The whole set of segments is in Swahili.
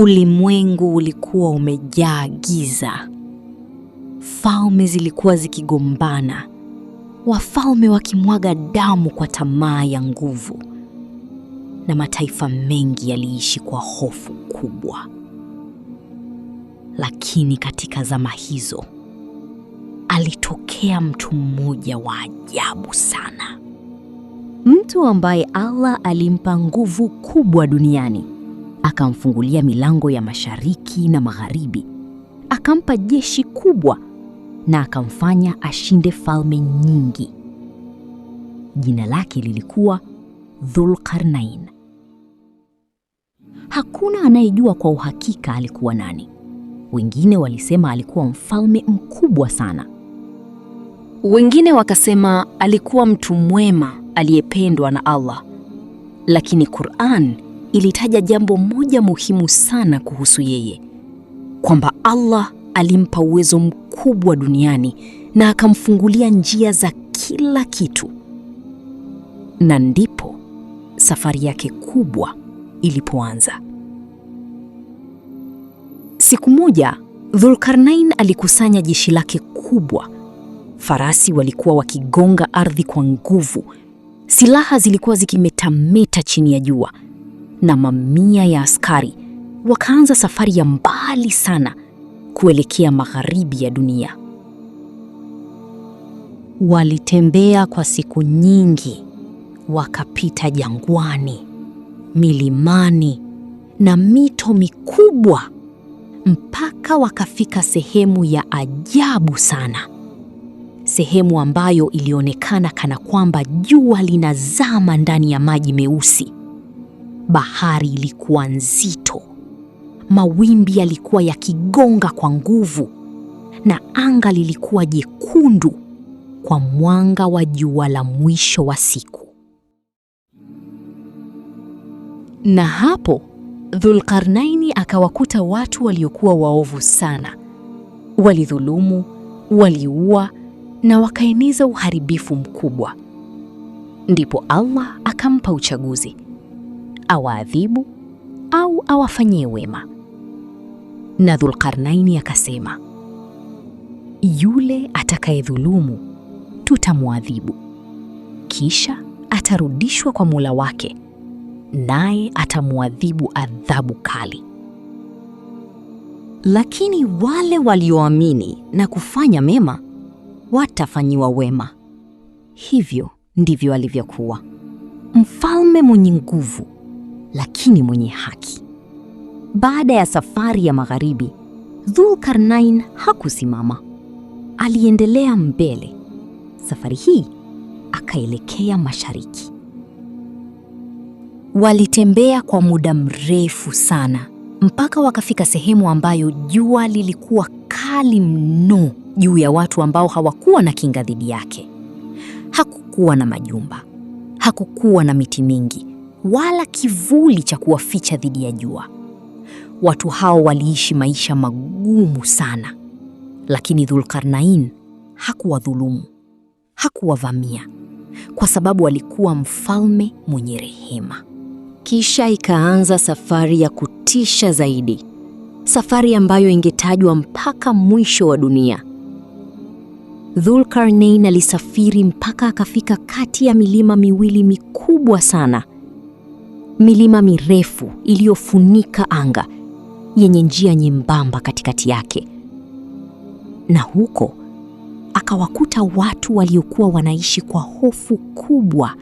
Ulimwengu ulikuwa umejaa giza. Falme zilikuwa zikigombana, wafalme wakimwaga damu kwa tamaa ya nguvu, na mataifa mengi yaliishi kwa hofu kubwa. Lakini katika zama hizo, alitokea mtu mmoja wa ajabu sana. Mtu ambaye Allah alimpa nguvu kubwa duniani. Akamfungulia milango ya mashariki na magharibi, akampa jeshi kubwa na akamfanya ashinde falme nyingi. Jina lake lilikuwa Dhulqarnain. Hakuna anayejua kwa uhakika alikuwa nani. Wengine walisema alikuwa mfalme mkubwa sana. Wengine wakasema alikuwa mtu mwema aliyependwa na Allah. Lakini Qur'an ilitaja jambo moja muhimu sana kuhusu yeye, kwamba Allah alimpa uwezo mkubwa duniani na akamfungulia njia za kila kitu. Na ndipo safari yake kubwa ilipoanza. Siku moja, Dhulqarnain alikusanya jeshi lake kubwa. Farasi walikuwa wakigonga ardhi kwa nguvu. Silaha zilikuwa zikimetameta chini ya jua. Na mamia ya askari wakaanza safari ya mbali sana kuelekea magharibi ya dunia. Walitembea kwa siku nyingi, wakapita jangwani, milimani na mito mikubwa mpaka wakafika sehemu ya ajabu sana. Sehemu ambayo ilionekana kana kwamba jua linazama ndani ya maji meusi. Bahari ilikuwa nzito, mawimbi yalikuwa yakigonga kwa nguvu, na anga lilikuwa jekundu kwa mwanga wa jua la mwisho wa siku. Na hapo Dhulqarnaini akawakuta watu waliokuwa waovu sana. Walidhulumu, waliua na wakaeneza uharibifu mkubwa. Ndipo Allah akampa uchaguzi: awaadhibu au awafanyie wema. Na Dhulqarnaini akasema, yule atakayedhulumu tutamwadhibu, kisha atarudishwa kwa Mola wake, naye atamwadhibu adhabu kali. Lakini wale walioamini na kufanya mema watafanyiwa wema. Hivyo ndivyo alivyokuwa mfalme mwenye nguvu, lakini mwenye haki. Baada ya safari ya magharibi, Dhulqarnain hakusimama. Aliendelea mbele. Safari hii akaelekea mashariki. Walitembea kwa muda mrefu sana mpaka wakafika sehemu ambayo jua lilikuwa kali mno juu ya watu ambao hawakuwa na kinga dhidi yake. Hakukuwa na majumba, hakukuwa na miti mingi, wala kivuli cha kuwaficha dhidi ya jua. Watu hao waliishi maisha magumu sana, lakini Dhulqarnain hakuwadhulumu, hakuwavamia, kwa sababu alikuwa mfalme mwenye rehema. Kisha ikaanza safari ya kutisha zaidi, safari ambayo ingetajwa mpaka mwisho wa dunia. Dhulqarnain alisafiri mpaka akafika kati ya milima miwili mikubwa sana, milima mirefu iliyofunika anga, yenye njia nyembamba katikati yake. Na huko akawakuta watu waliokuwa wanaishi kwa hofu kubwa.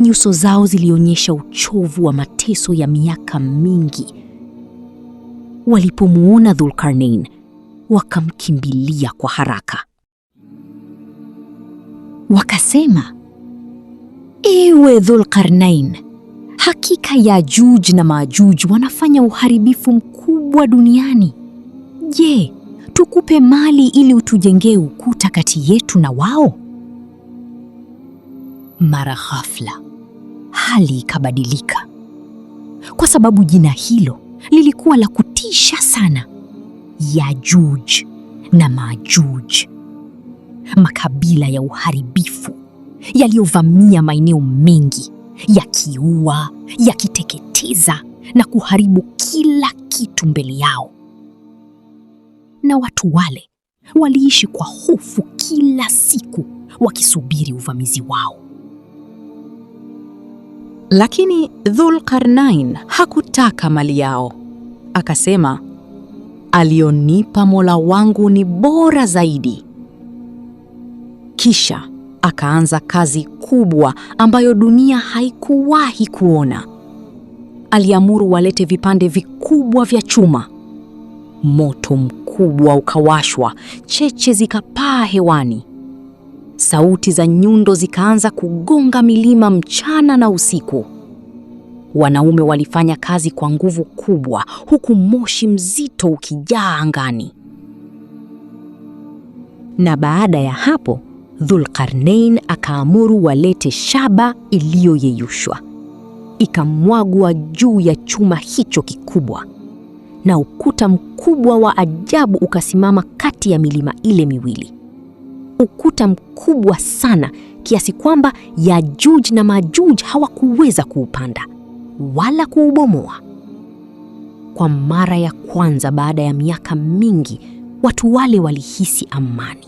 Nyuso zao zilionyesha uchovu wa mateso ya miaka mingi. Walipomuona Dhulqarnain, wakamkimbilia kwa haraka. Wakasema, ewe Dhulqarnain, hakika Yajuj na Majuj wanafanya uharibifu mkubwa duniani. Je, tukupe mali ili utujengee ukuta kati yetu na wao? Mara ghafla, hali ikabadilika, kwa sababu jina hilo lilikuwa la kutisha sana: Yajuj na Majuj, makabila ya uharibifu yaliyovamia maeneo mengi, yakiua, yakiteketeza na kuharibu kila kitu mbele yao. Na watu wale waliishi kwa hofu kila siku wakisubiri uvamizi wao. Lakini Dhulqarnain hakutaka mali yao. Akasema, alionipa Mola wangu ni bora zaidi. Kisha akaanza kazi kubwa ambayo dunia haikuwahi kuona. Aliamuru walete vipande vikubwa vya chuma. Moto mkubwa ukawashwa, cheche zikapaa hewani. Sauti za nyundo zikaanza kugonga milima mchana na usiku. Wanaume walifanya kazi kwa nguvu kubwa, huku moshi mzito ukijaa angani. Na baada ya hapo, Dhulqarnain akaamuru walete shaba iliyoyeyushwa. Ikamwagwa juu ya chuma hicho kikubwa, na ukuta mkubwa wa ajabu ukasimama kati ya milima ile miwili. Ukuta mkubwa sana kiasi kwamba Yajuj na Majuj hawakuweza kuupanda wala kuubomoa. Kwa mara ya kwanza baada ya miaka mingi, watu wale walihisi amani.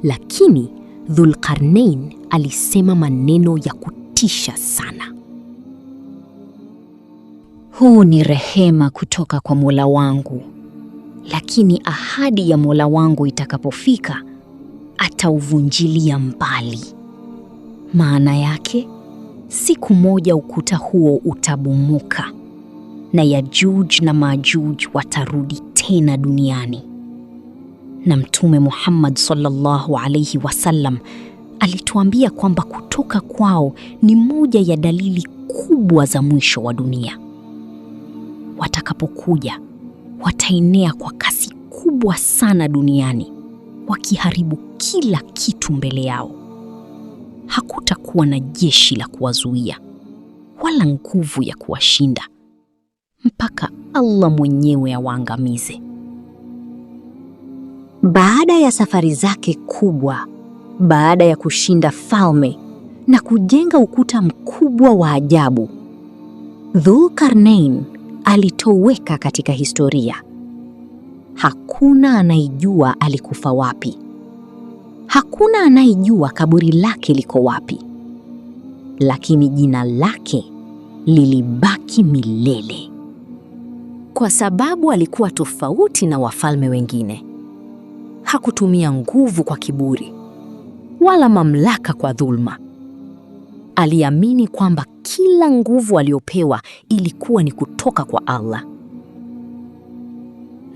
Lakini Dhulqarnain alisema maneno ya kutisha sana. Huu ni rehema kutoka kwa Mola wangu, lakini ahadi ya Mola wangu itakapofika, atauvunjilia mbali. Maana yake, siku moja ukuta huo utabomoka na Yajuj na Majuj watarudi tena duniani. Na Mtume Muhammad sallallahu alayhi wasallam alituambia kwamba kutoka kwao ni moja ya dalili kubwa za mwisho wa dunia. Watakapokuja, wataenea kwa kasi kubwa sana duniani, wakiharibu kila kitu mbele yao. Hakutakuwa na jeshi la kuwazuia wala nguvu ya kuwashinda, mpaka Allah mwenyewe awaangamize. Baada ya safari zake kubwa, baada ya kushinda falme na kujenga ukuta mkubwa wa ajabu, Dhulqarnain alitoweka katika historia. Hakuna anayejua alikufa wapi. Hakuna anayejua kaburi lake liko wapi. Lakini jina lake lilibaki milele. Kwa sababu alikuwa tofauti na wafalme wengine. Hakutumia nguvu kwa kiburi wala mamlaka kwa dhulma. Aliamini kwamba kila nguvu aliyopewa ilikuwa ni kutoka kwa Allah.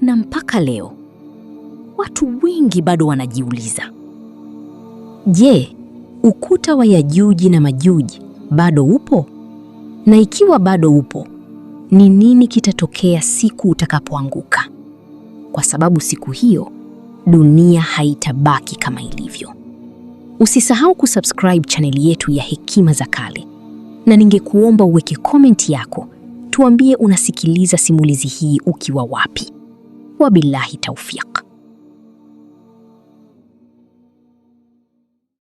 Na mpaka leo watu wengi bado wanajiuliza, je, ukuta wa Yajuji na Majuji bado upo? Na ikiwa bado upo, ni nini kitatokea siku utakapoanguka? Kwa sababu siku hiyo dunia haitabaki kama ilivyo. Usisahau kusubscribe chaneli yetu ya Hekima za Kale, na ningekuomba uweke comment yako, tuambie unasikiliza simulizi hii ukiwa wapi. Wabillahi taufiq.